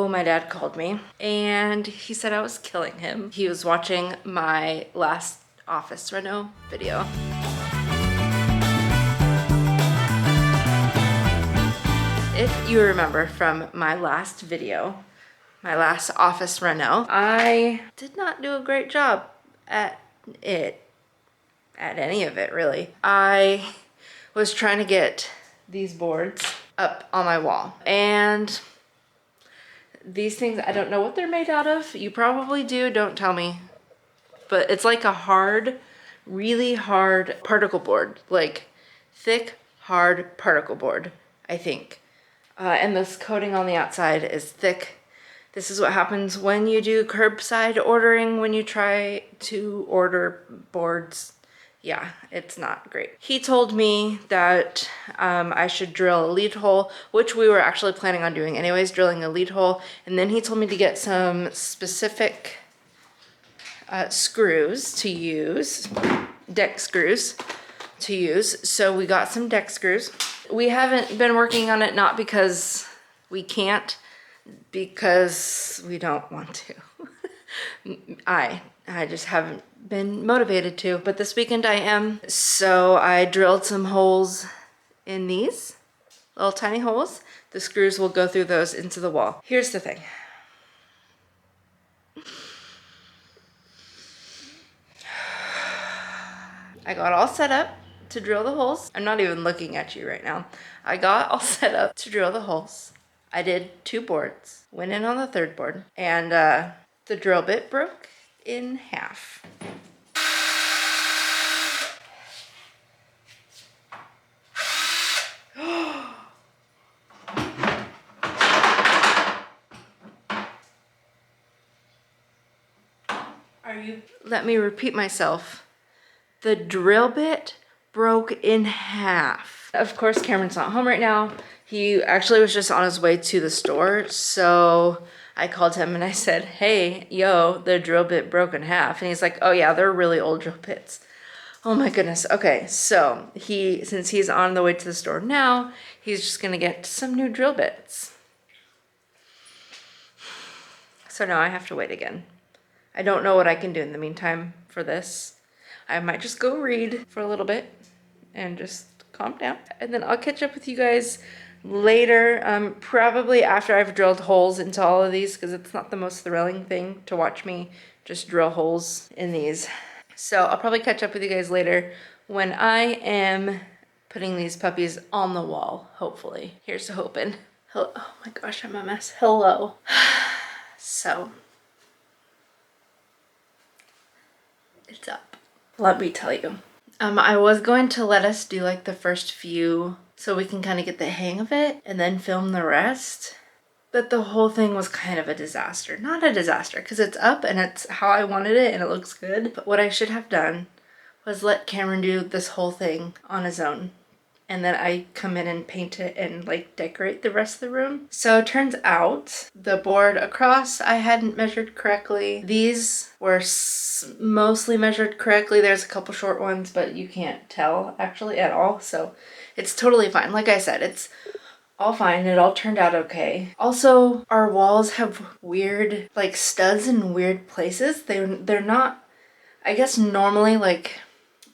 my dad called me and he said I was killing him. He was watching my last office reno video. If you remember from my last video, my last office reno, I did not do a great job at any of it really. I was trying to get these boards up on my wall, and these things, I don't know what they're made out of. You probably do, don't tell me. But it's like a hard, really hard particle board, like thick, hard particle board, I think. And this coating on the outside is thick. This is what happens when you do curbside ordering, when you try to order boards. Yeah, it's not great. He told me that I should drill a lead hole, which we were actually planning on doing anyways, drilling a lead hole. And then he told me to get some specific screws to use, deck screws to use. So we got some deck screws. We haven't been working on it, not because we can't, because we don't want to. I just haven't been motivated to, but this weekend I am. So I drilled some holes in these little tiny holes. The screws will go through those into the wall. Here's the thing. I got all set up to drill the holes. I'm not even looking at you right now. I got all set up to drill the holes. I did 2 boards, went in on the 3rd board, and the drill bit broke in half. Let me repeat myself. The drill bit broke in half. Of course, Cameron's not home right now. He actually was just on his way to the store. So I called him and I said, hey, yo, the drill bit broke in half. And he's like, oh yeah, they're really old drill bits. Oh my goodness. Okay, so since he's on the way to the store now, he's just gonna get some new drill bits. So now I have to wait again. I don't know what I can do in the meantime for this. I might just go read for a little bit and just calm down. And then I'll catch up with you guys later, probably after I've drilled holes into all of these, because it's not the most thrilling thing to watch me just drill holes in these. So I'll probably catch up with you guys later when I am putting these puppies on the wall, hopefully. Here's to hoping. Oh my gosh, I'm a mess. Hello. So it's up. Let me tell you. I was going to let us do like the first few so we can kind of get the hang of it and then film the rest. But the whole thing was kind of a disaster. Not a disaster, because it's up and it's how I wanted it and it looks good. But what I should have done was let Cameron do this whole thing on his own. And then I come in and paint it and like decorate the rest of the room. So it turns out the board across I hadn't measured correctly. These were mostly measured correctly. There's a couple short ones, but you can't tell actually at all. So it's totally fine. Like I said, it's all fine. It all turned out okay. Also, our walls have weird like studs in weird places. They're not, I guess normally like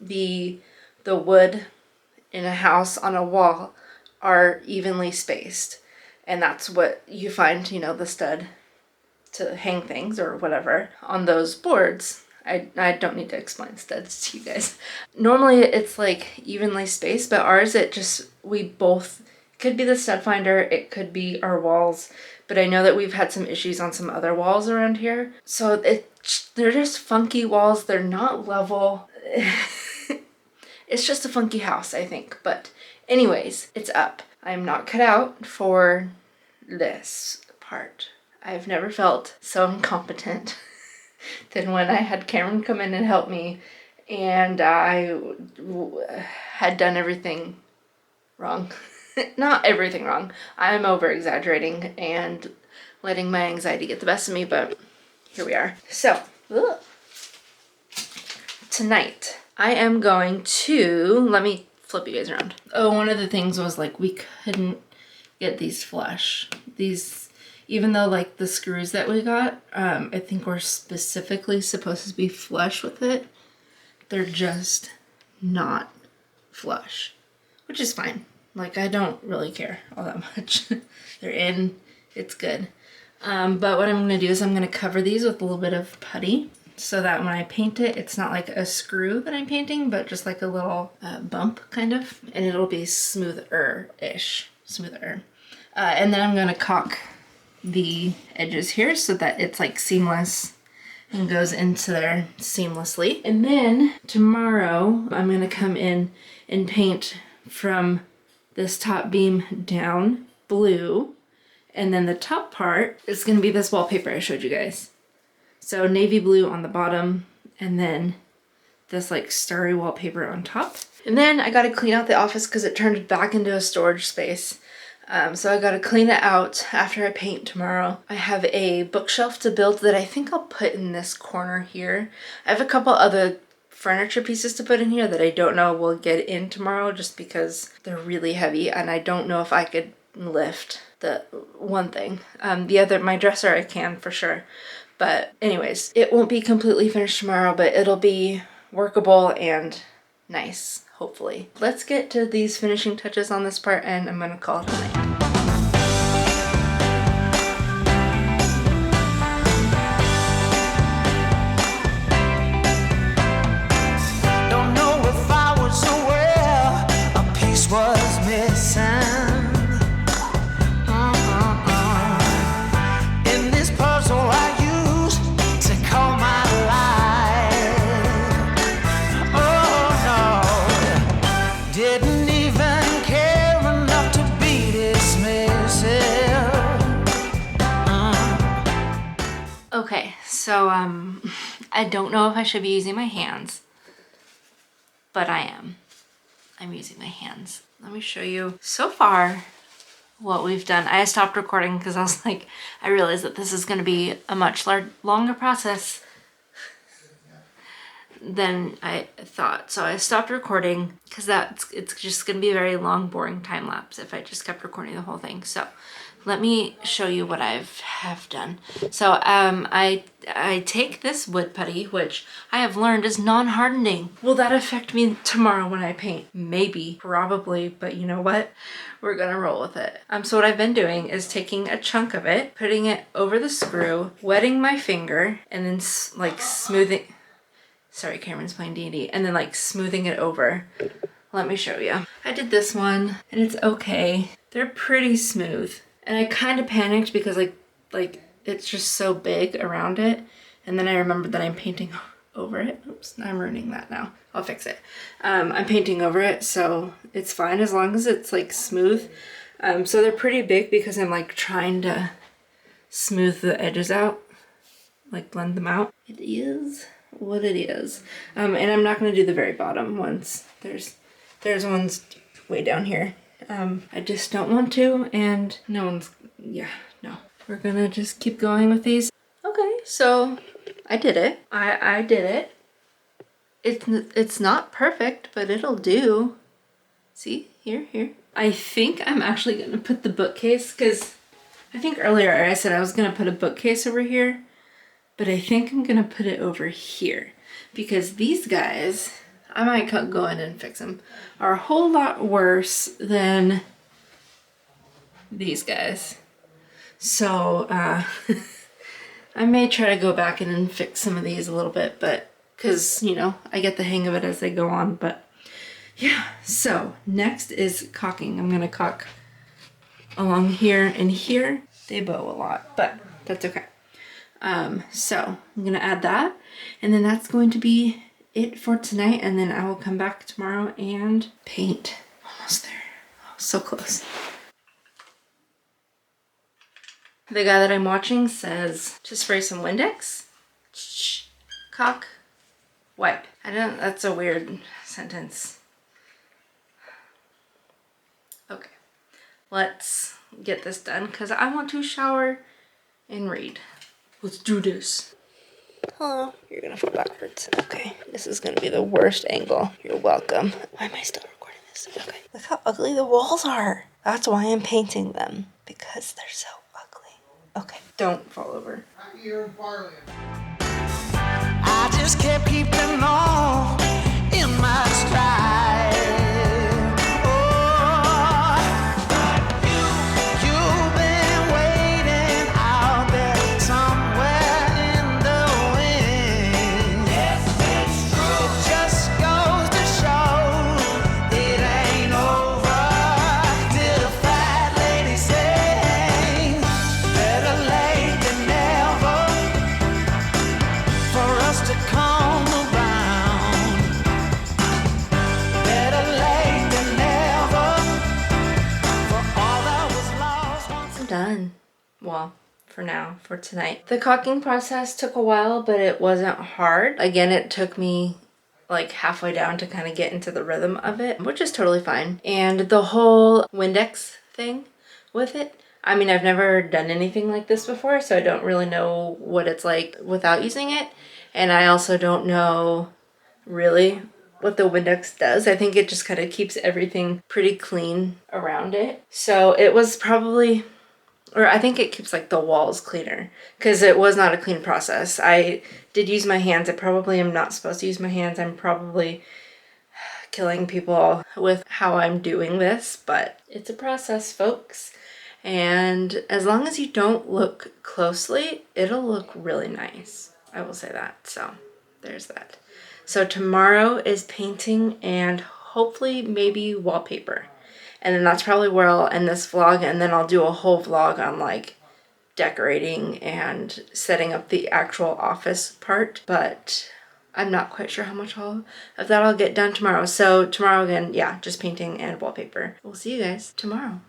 the wood in a house on a wall are evenly spaced, and that's what you find, you know, the stud to hang things or whatever on those boards. I don't need to explain studs to you guys. Normally it's like evenly spaced, but ours we both, could be the stud finder, it could be our walls, but I know that we've had some issues on some other walls around here. So they're just funky walls, they're not level. It's just a funky house, I think. But anyways, it's up. I'm not cut out for this part. I've never felt so incompetent than when I had Cameron come in and help me and I had done everything wrong. Not everything wrong. I'm over exaggerating and letting my anxiety get the best of me, but here we are. So, tonight I am going to, let me flip you guys around. Oh, one of the things was like we couldn't get these flush. These, Even though like the screws that we got, I think we're specifically supposed to be flush with it. They're just not flush, which is fine. Like, I don't really care all that much. They're in, it's good. But what I'm gonna do is I'm gonna cover these with a little bit of putty so that when I paint it, it's not like a screw that I'm painting, but just like a little bump kind of, and it'll be smoother-ish, smoother. And then I'm gonna caulk the edges here so that it's like seamless and goes into there seamlessly. And then tomorrow I'm gonna come in and paint from this top beam down blue, and then the top part is gonna be this wallpaper I showed you guys. So navy blue on the bottom, and then this like starry wallpaper on top. And then I gotta clean out the office because it turned back into a storage space. So I gotta clean it out after I paint tomorrow. I have a bookshelf to build that I think I'll put in this corner here. I have a couple other furniture pieces to put in here that I don't know will get in tomorrow just because they're really heavy and I don't know if I could lift the one thing. The other, my dresser I can for sure. But anyways, it won't be completely finished tomorrow, but it'll be workable and nice, hopefully. Let's get to these finishing touches on this part and I'm gonna call it a night. Was missing in this puzzle I used to call my life. Oh no, didn't even care enough to be dismissive. Okay, so I don't know if I should be using my hands, but I am. I'm using my hands. Let me show you so far what we've done. I stopped recording because I was like, I realized that this is going to be a much longer process than I thought. So I stopped recording because it's just going to be a very long, boring time lapse if I just kept recording the whole thing. So let me show you what I have done. So I take this wood putty, which I have learned is non-hardening. Will that affect me tomorrow when I paint? Maybe, probably, but you know what? We're gonna roll with it. So what I've been doing is taking a chunk of it, putting it over the screw, wetting my finger, and then like smoothing. Sorry, Cameron's playing D&D. And then like smoothing it over. Let me show you. I did this one, and it's okay. They're pretty smooth. And I kind of panicked because like it's just so big around it. And then I remembered that I'm painting over it. Oops, I'm ruining that now. I'll fix it. I'm painting over it, so it's fine as long as it's like smooth. So they're pretty big because I'm like trying to smooth the edges out, like blend them out. It is what it is. And I'm not gonna do the very bottom ones. There's ones way down here. I just don't want to, and no. We're gonna just keep going with these. Okay, so I did it. I did it. It's not perfect, but it'll do. See, here. I think I'm actually gonna put the bookcase, because I think earlier I said I was gonna put a bookcase over here, but I think I'm gonna put it over here, because these guys, I might go in and fix them, are a whole lot worse than these guys. So I may try to go back in and fix some of these a little bit, but because, you know, I get the hang of it as they go on. But yeah, so next is caulking. I'm gonna caulk along here and here. They bow a lot, but that's okay. So I'm gonna add that, and then that's going to be it for tonight, and then I will come back tomorrow and paint. Almost there. Oh, so close. The guy that I'm watching says to spray some Windex, caulk, wipe. I don't, that's a weird sentence. Okay, let's get this done because I want to shower and read. Let's do this. Hello, you're gonna fall backwards. Okay, this is gonna be the worst angle. You're welcome. Why am I still recording this? Okay, look how ugly the walls are. That's why I'm painting them, because they're so ugly. Don't fall over. I just kept keeping on in my stride. Oh, you've been waiting out there somewhere in the wind. Yes, it's true. It just goes to show it ain't over till the fat lady sings. Better late than never for us to come around. Better late than never for all that was lost once. I'm done. Well, for now, for tonight. The caulking process took a while, but it wasn't hard. Again, it took me like halfway down to kind of get into the rhythm of it, which is totally fine. And the whole Windex thing with it, I mean, I've never done anything like this before, so I don't really know what it's like without using it. And I also don't know really what the Windex does. I think it just kind of keeps everything pretty clean around it. So it was probably, or I think it keeps like the walls cleaner because it was not a clean process. I did use my hands. I probably am not supposed to use my hands. I'm probably killing people with how I'm doing this, but it's a process, folks. And as long as you don't look closely, it'll look really nice. I will say that. So there's that. So tomorrow is painting and hopefully maybe wallpaper. And then that's probably where I'll end this vlog, and then I'll do a whole vlog on like decorating and setting up the actual office part. But I'm not quite sure how much of that I'll get done tomorrow. So tomorrow again, yeah, just painting and wallpaper. We'll see you guys tomorrow.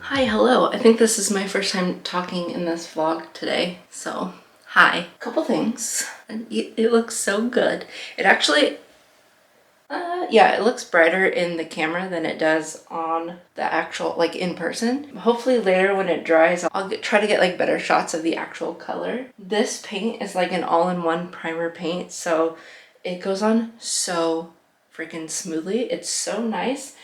Hi, hello. I think this is my first time talking in this vlog today, so hi. Couple things. It looks so good. It actually, yeah, it looks brighter in the camera than it does on the actual, like in person. Hopefully later when it dries, I'll try to get like better shots of the actual color. This paint is like an all-in-one primer paint, so it goes on so freaking smoothly. It's so nice.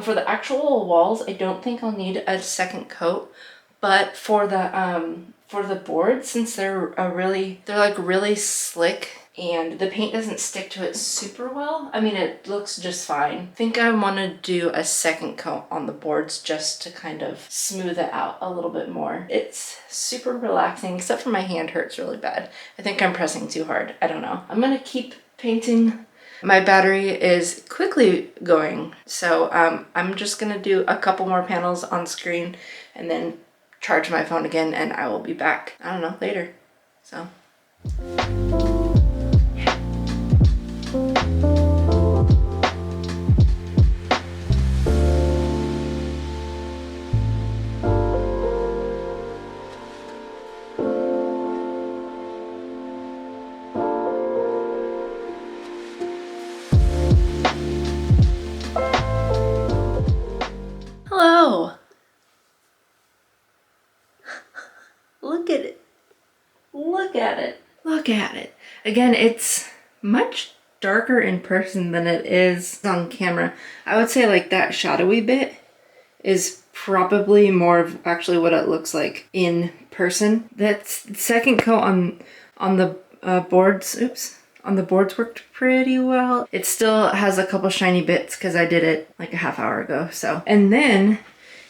For the actual walls, I don't think I'll need a second coat, but for the boards, since they're like really slick and the paint doesn't stick to it super well. I mean, it looks just fine. I think I want to do a second coat on the boards just to kind of smooth it out a little bit more. It's super relaxing, except for my hand hurts really bad. I think I'm pressing too hard. I don't know. I'm gonna keep painting. My battery is quickly going, so I'm just gonna do a couple more panels on screen and then charge my phone again, and I will be back, I don't know, later. So hello. look at it. Look at it. Look at it. Again, it's much darker in person than it is on camera. I would say like that shadowy bit is probably more of actually what it looks like in person. That second coat on the boards, on the boards worked pretty well. It still has a couple shiny bits because I did it like a half hour ago. So, and then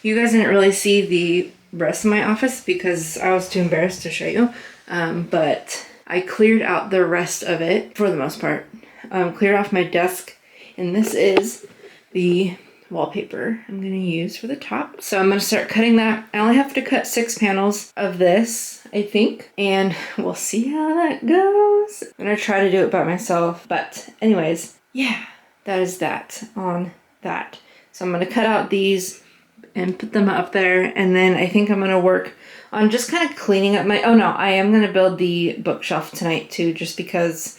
you guys didn't really see the rest of my office because I was too embarrassed to show you. But I cleared out the rest of it for the most part. Cleared off my desk, and this is the wallpaper I'm going to use for the top. So I'm going to start cutting that. I only have to cut 6 panels of this, I think, and we'll see how that goes. I'm going to try to do it by myself, but anyways, yeah, that is that on that. So I'm going to cut out these and put them up there, and then I think I'm going to work on just kind of cleaning up my, oh no, I am going to build the bookshelf tonight too, just because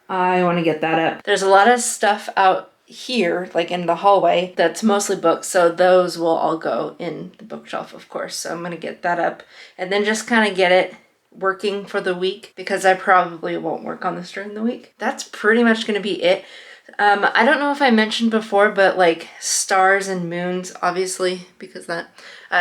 I want to get that up. There's a lot of stuff out here, like in the hallway, that's mostly books, so those will all go in the bookshelf, of course. So I'm going to get that up and then just kind of get it working for the week, because I probably won't work on this during the week. That's pretty much going to be it. I don't know if I mentioned before, but like stars and moons, obviously, because that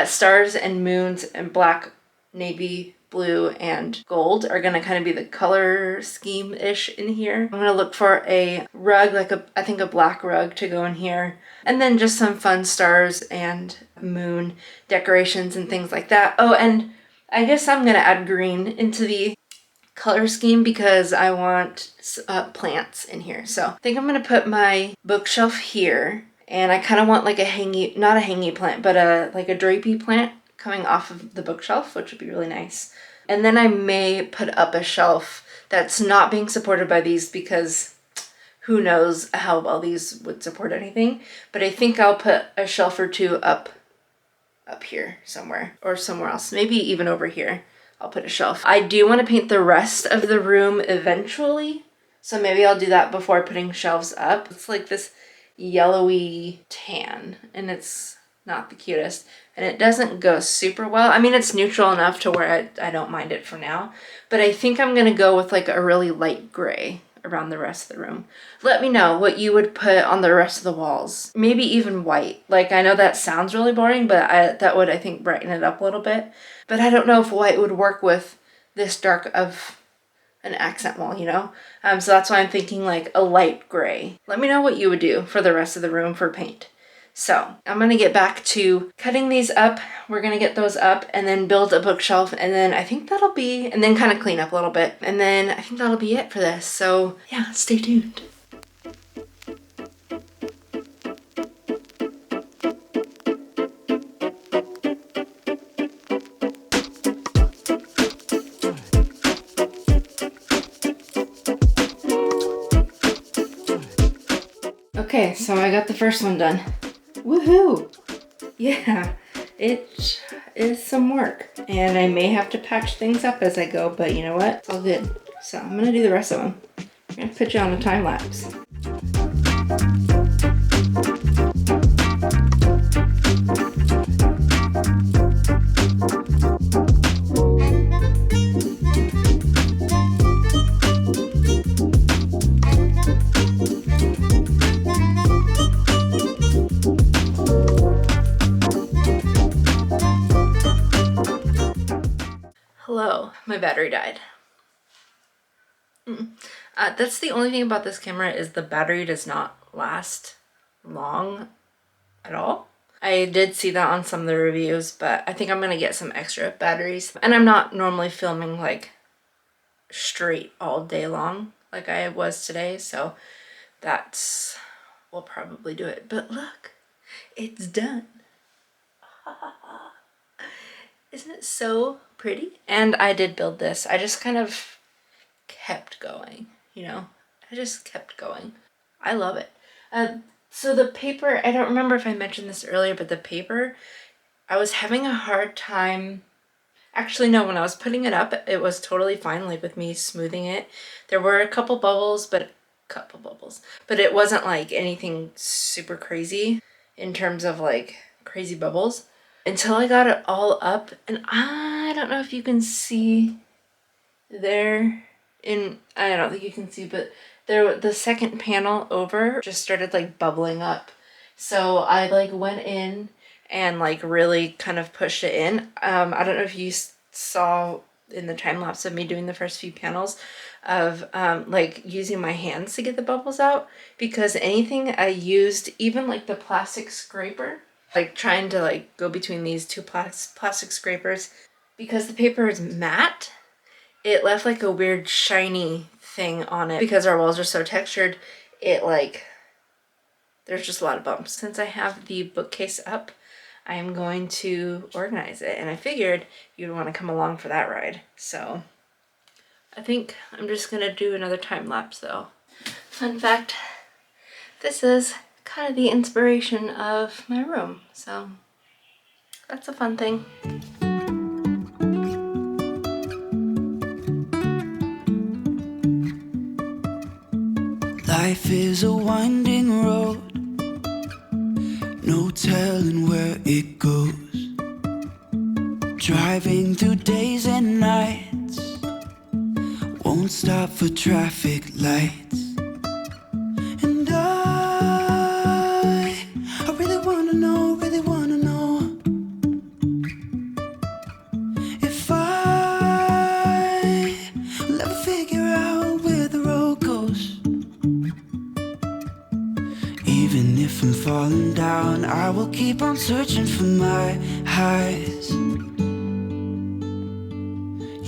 stars and moons and black, navy, blue, and gold are gonna kind of be the color scheme-ish in here. I'm gonna look for a rug, like I think a black rug to go in here. And then just some fun stars and moon decorations and things like that. Oh, and I guess I'm gonna add green into the color scheme because I want plants in here. So I think I'm gonna put my bookshelf here, and I kind of want like a hangy, not a hangy plant, but like a drapey plant coming off of the bookshelf, which would be really nice. And then I may put up a shelf that's not being supported by these, because who knows how well these would support anything. But I think I'll put a shelf or two up here somewhere, or somewhere else, maybe even over here. I'll put a shelf. I do want to paint the rest of the room eventually, so maybe I'll do that before putting shelves up. It's like this yellowy tan, and it's not the cutest, and it doesn't go super well. I mean, it's neutral enough to where I don't mind it for now, but I think I'm gonna go with like a really light gray around the rest of the room. Let me know what you would put on the rest of the walls. Maybe even white. Like, I know that sounds really boring, but that would, I think, brighten it up a little bit. But I don't know if white would work with this dark of an accent wall, you know? So that's why I'm thinking like a light gray. Let me know what you would do for the rest of the room for paint. So I'm going to get back to cutting these up. We're going to get those up and then build a bookshelf. And then I think that'll be, and then kind of clean up a little bit. And then I think that'll be it for this. So yeah, stay tuned. Okay, so I got the first one done. Woohoo! Yeah, it is some work, and I may have to patch things up as I go, but you know what? It's all good. So I'm gonna do the rest of them. I'm gonna put you on a time lapse. Hello, my battery died. That's the only thing about this camera, is the battery does not last long at all. I did see that on some of the reviews, but I think I'm gonna get some extra batteries. And I'm not normally filming like straight all day long like I was today, so that's, we'll probably do it. But look, it's done. Isn't it so pretty? And I did build this. I just kind of kept going, you know? I just kept going. I love it. So the paper, I don't remember if I mentioned this earlier, but the paper, I was having a hard time. Actually, no, when I was putting it up, it was totally fine, like with me smoothing it. There were a couple bubbles, but it wasn't like anything super crazy in terms of like crazy bubbles, until I got it all up, and I I don't know if you can see there I don't think you can see, but there, the second panel over just started like bubbling up. So I like went in and like really kind of pushed it in. I don't know if you saw in the time lapse of me doing the first few panels of like using my hands to get the bubbles out, because anything I used, even like the plastic scraper, like trying to like go between these two plastic scrapers, because the paper is matte, it left like a weird shiny thing on it. Because our walls are so textured, it like, there's just a lot of bumps. Since I have the bookcase up, I'm going to organize it, and I figured you'd want to come along for that ride. So I think I'm just gonna do another time lapse though. Fun fact, this is kind of the inspiration of my room, so that's a fun thing. Life is a winding road, no telling where it goes. Driving through days and nights, won't stop for traffic lights. And I really wanna know if I will ever figure out where the road goes. Even if I'm falling down, I will keep on searching for my highs.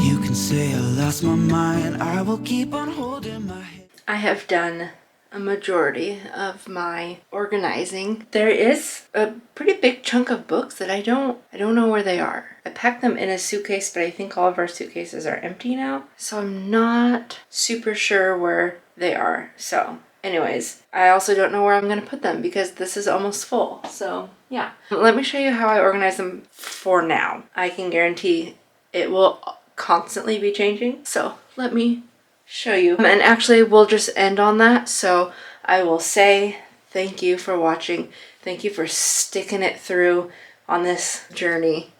You can say I lost my mind, I will keep on holding my head. I have done a majority of my organizing. There is a pretty big chunk of books that I don't know where they are. I packed them in a suitcase, but I think all of our suitcases are empty now, so I'm not super sure where they are. So anyways, I also don't know where I'm gonna put them because this is almost full. So yeah, let me show you how I organize them for now. I can guarantee it will constantly be changing, so let me show you. And actually we'll just end on that. So I will say thank you for watching. Thank you for sticking it through on this journey.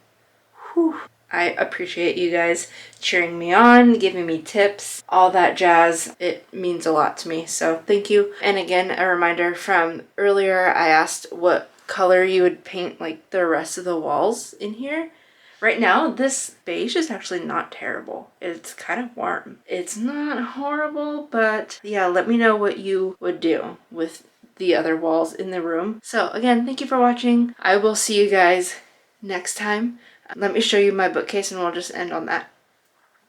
Whew. I appreciate you guys cheering me on, giving me tips, all that jazz. It means a lot to me, so thank you. And again, a reminder from earlier, I asked what color you would paint like the rest of the walls in here. Right now, this beige is actually not terrible. It's kind of warm. It's not horrible, but yeah, let me know what you would do with the other walls in the room. So again, thank you for watching. I will see you guys next time. Let me show you my bookcase and we'll just end on that.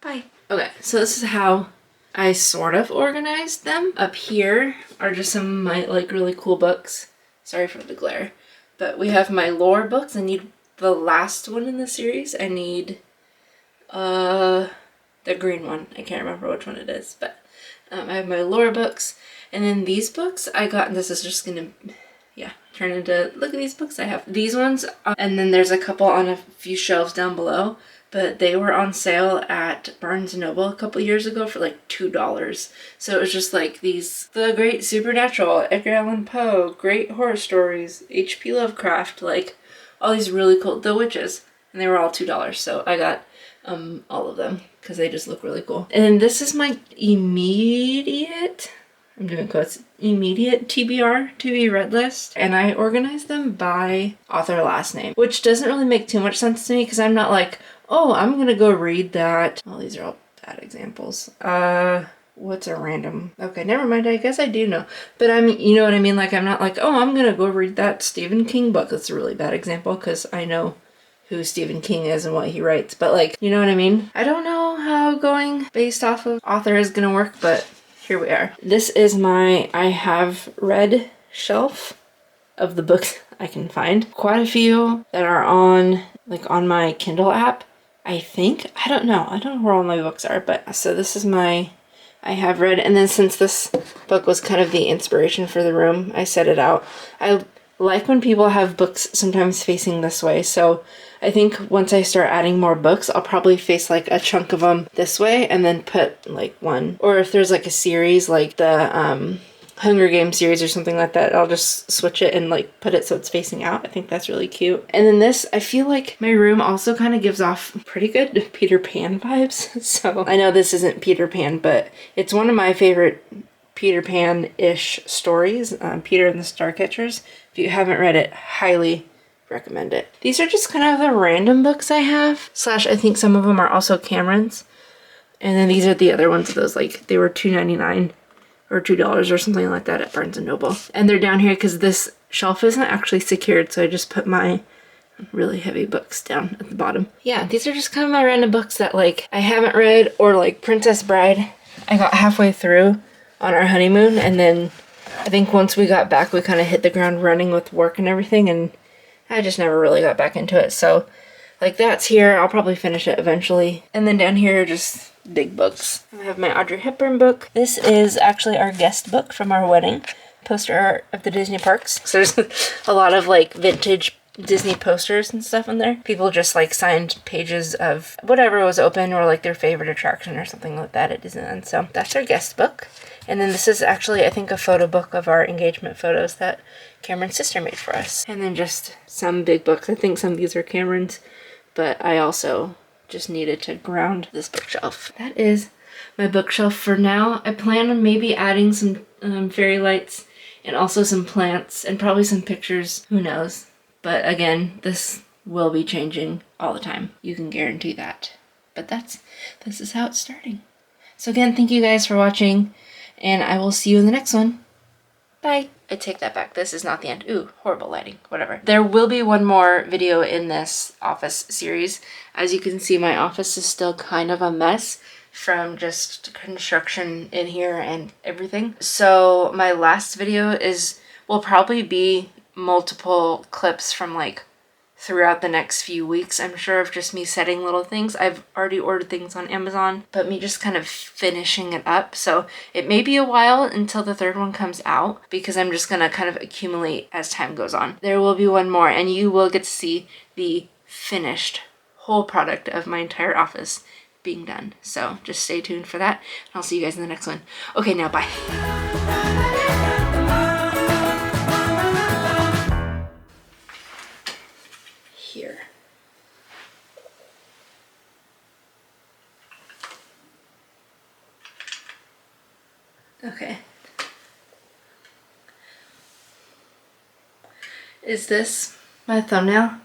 Bye. Okay, so this is how I sort of organized them. Up here are just some of my like really cool books. Sorry for the glare. But we have my lore books. I need the last one in the series. I need the green one. I can't remember which one it is, but I have my lore books. And then these books I got, and this is just gonna, yeah, turn into, look at these books I have. These ones, and then there's a couple on a few shelves down below, but they were on sale at Barnes & Noble a couple years ago for like $2. So it was just like these, The Great Supernatural, Edgar Allan Poe, Great Horror Stories, H.P. Lovecraft, like all these really cool, The Witches, and they were all $2. So I got all of them because they just look really cool. And this is my immediate, I'm doing quotes, immediate TBR, to be read list. And I organized them by author last name, which doesn't really make too much sense to me because I'm not like, oh, I'm gonna go read that. Well, these are all bad examples. What's a random, okay, never mind, I guess I do know. But I mean, you know what I mean? Like, I'm not like, oh, I'm gonna go read that Stephen King book. That's a really bad example because I know who Stephen King is and what he writes. But like, you know what I mean? I don't know how going based off of author is gonna work, but here we are. This is my I have read shelf of the books I can find. Quite a few that are on, like on my Kindle app, I think. I don't know where all my books are, but so this is my I have read. And then since this book was kind of the inspiration for the room, I set it out. I like when people have books sometimes facing this way, so I think once I start adding more books, I'll probably face like a chunk of them this way and then put like one. Or if there's like a series like the Hunger Games series or something like that, I'll just switch it and like put it so it's facing out. I think that's really cute. And then this, I feel like my room also kind of gives off pretty good Peter Pan vibes. So I know this isn't Peter Pan, but it's one of my favorite Peter Pan-ish stories, Peter and the Starcatchers. If you haven't read it, highly recommend it. These are just kind of the random books I have, slash I think some of them are also Cameron's. And then these are the other ones of those, like they were $2.99 or $2 or something like that at Barnes & Noble. And they're down here because this shelf isn't actually secured, so I just put my really heavy books down at the bottom. Yeah, these are just kind of my random books that like I haven't read, or like Princess Bride. I got halfway through on our honeymoon, and then I think once we got back we kind of hit the ground running with work and everything, and I just never really got back into it. So like that's here. I'll probably finish it eventually. And then down here are just big books. I have my Audrey Hepburn book. This is actually our guest book from our wedding. Poster art of the Disney parks. So there's a lot of like vintage Disney posters and stuff in there. People just like signed pages of whatever was open, or like their favorite attraction or something like that at Disneyland. So that's our guest book. And then this is actually, I think, a photo book of our engagement photos that Cameron's sister made for us. And then just some big books. I think some of these are Cameron's, but I also just needed to ground this bookshelf. That is my bookshelf for now. I plan on maybe adding some fairy lights and also some plants and probably some pictures. Who knows? But again, this will be changing all the time. You can guarantee that. But this is how it's starting. So again, thank you guys for watching, and I will see you in the next one. Bye. I take that back. This is not the end. Ooh, horrible lighting. Whatever. There will be one more video in this office series. As you can see, my office is still kind of a mess from just construction in here and everything. So my last video will probably be multiple clips from like throughout the next few weeks, I'm sure, of just me setting little things. I've already ordered things on Amazon, but me just kind of finishing it up. So it may be a while until the third one comes out, because I'm just gonna kind of accumulate as time goes on. There will be one more, and you will get to see the finished whole product of my entire office being done. So just stay tuned for that, and I'll see you guys in the next one. Okay, now bye. Here. Okay. Is this my thumbnail?